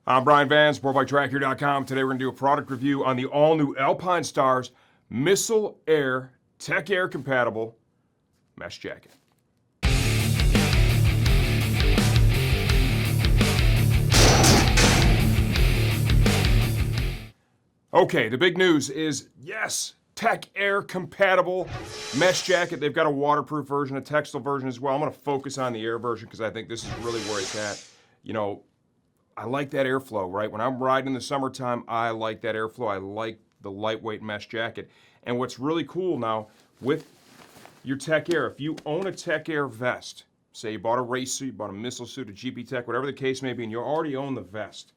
I'm Brian Van, SportbikeTrackHere.com. Today we're going to do a product review on the all-new Alpinestars Missile Air Tech Air compatible mesh jacket. Okay, the big news is, yes, Tech Air compatible mesh jacket. They've got a waterproof version, a textile version as well. I'm going to focus on the air version because I think this is really where it's at. You know, I like that airflow, right? When I'm riding in the summertime, I like that airflow. I like the lightweight mesh jacket. And what's really cool now with your Tech Air, if you own a Tech Air vest, say you bought a race suit, you bought a missile suit, a GP Tech, whatever the case may be, and you already own the vest,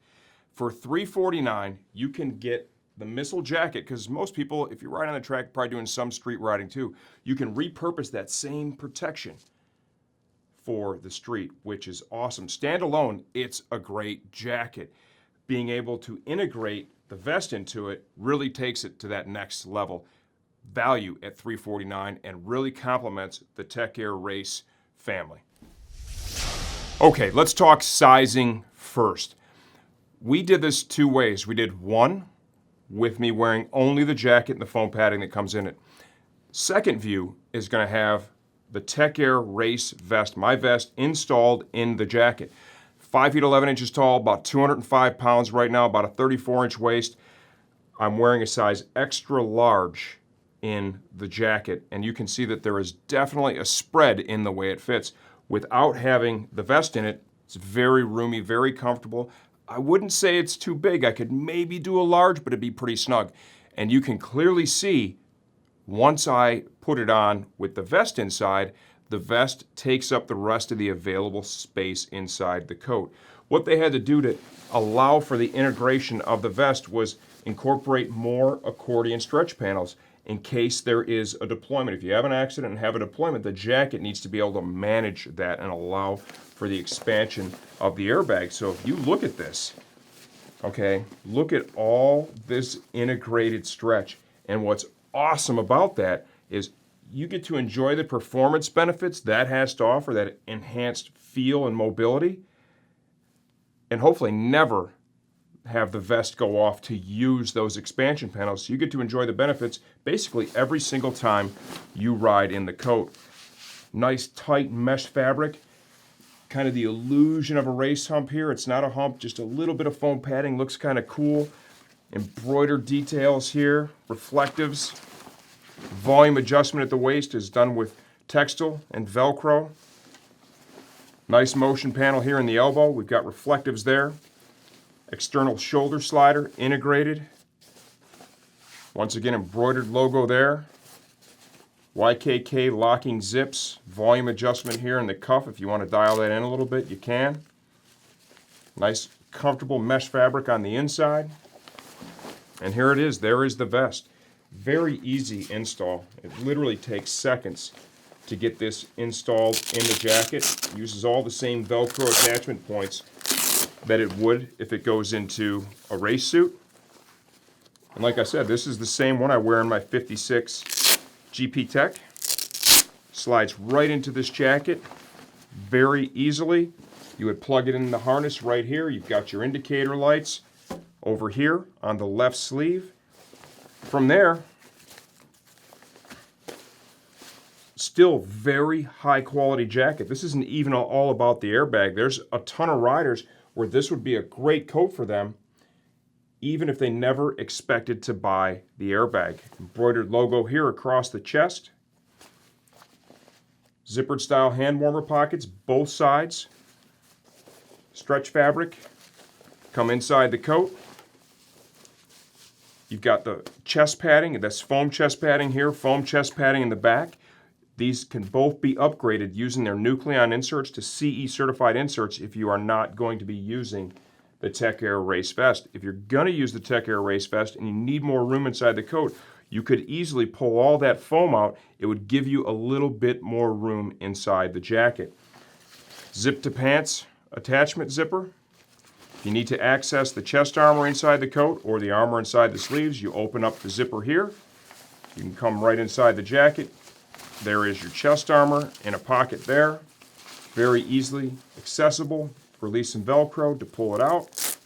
for $349, you can get the missile jacket, because most people, if you're riding on the track, probably doing some street riding too, you can repurpose that same protection for the street, which is awesome. Standalone, it's a great jacket. Being able to integrate the vest into it really takes it to that next level. Value at $349 and really complements the Tech Air Race family. Okay, let's talk sizing first. We did this two ways. We did one with me wearing only the jacket and the foam padding that comes in it. Second view is going to have the Tech Air Race vest, my vest, installed in the jacket. 5 feet 11 inches tall, about 205 pounds right now, about a 34-inch waist. I'm wearing a size extra large in the jacket, and you can see that there is definitely a spread in the way it fits. Without having the vest in it, it's very roomy, very comfortable. I wouldn't say it's too big. I could maybe do a large, but it'd be pretty snug. And you can clearly see once I put it on with the vest inside, the vest takes up the rest of the available space inside the coat. What they had to do to allow for the integration of the vest was incorporate more accordion stretch panels in case there is a deployment. If you have an accident and have a deployment, the jacket needs to be able to manage that and allow for the expansion of the airbag. So if you look at this, okay, look at all this integrated stretch. And what's awesome about that is you get to enjoy the performance benefits that has to offer, that enhanced feel and mobility, and hopefully never have the vest go off to use those expansion panels. So you get to enjoy the benefits basically every single time you ride in the coat. Nice tight mesh fabric, kind of the illusion of a race hump here. It's not a hump, just a little bit of foam padding, looks kind of cool. Embroidered details here, reflectives. Volume adjustment at the waist is done with textile and Velcro. Nice motion panel here in the elbow. We've got reflectives there. External shoulder slider integrated. Once again, embroidered logo there. YKK locking zips. Volume adjustment here in the cuff. If you want to dial that in a little bit, you can. Nice comfortable mesh fabric on the inside. And here it is. There is the vest. Very easy install. It literally takes seconds to get this installed in the jacket. It uses all the same Velcro attachment points that it would if it goes into a race suit. And like I said, this is the same one I wear in my 56 GP Tech. Slides right into this jacket very easily. You would plug it in the harness right here. You've got your indicator lights over here on the left sleeve. From there, still very high quality jacket. This isn't even all about the airbag. There's a ton of riders where this would be a great coat for them, even if they never expected to buy the airbag. Embroidered logo here across the chest. Zippered style hand warmer pockets, both sides. Stretch fabric, come inside the coat. You've got the chest padding, that's foam chest padding here, foam chest padding in the back. These can both be upgraded using their Nucleon inserts to CE certified inserts if you are not going to be using the Tech Air Race Vest. If you're going to use the Tech Air Race Vest and you need more room inside the coat, you could easily pull all that foam out. It would give you a little bit more room inside the jacket. Zip to pants attachment zipper. If you need to access the chest armor inside the coat or the armor inside the sleeves, you open up the zipper here. You can come right inside the jacket. There is your chest armor in a pocket there. Very easily accessible. Release some Velcro to pull it out.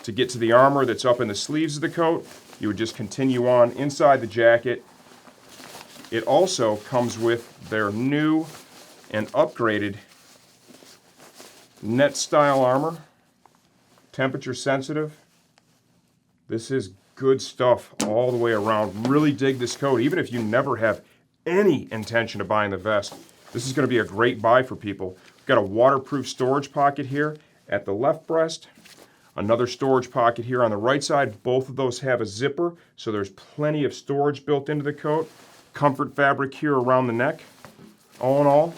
To get to the armor that's up in the sleeves of the coat, you would just continue on inside the jacket. It also comes with their new and upgraded net style armor, temperature sensitive. This is good stuff all the way around. Really dig this coat. Even if you never have any intention of buying the vest, this is going to be a great buy for people. We've got a waterproof storage pocket here at the left breast. Another storage pocket here on the right side. Both of those have a zipper, so there's plenty of storage built into the coat. Comfort fabric here around the neck. All in all,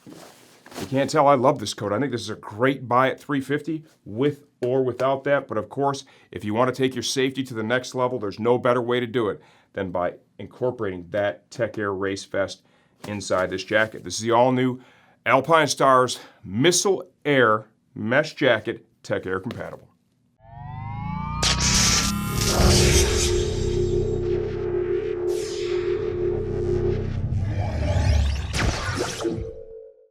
you can't tell I love this coat. I think this is a great buy at $350 with or without that. But of course, if you want to take your safety to the next level, there's no better way to do it than by incorporating that Tech Air race vest inside this jacket. This is the all-new Alpinestars Missile Air Mesh Jacket, Tech Air compatible.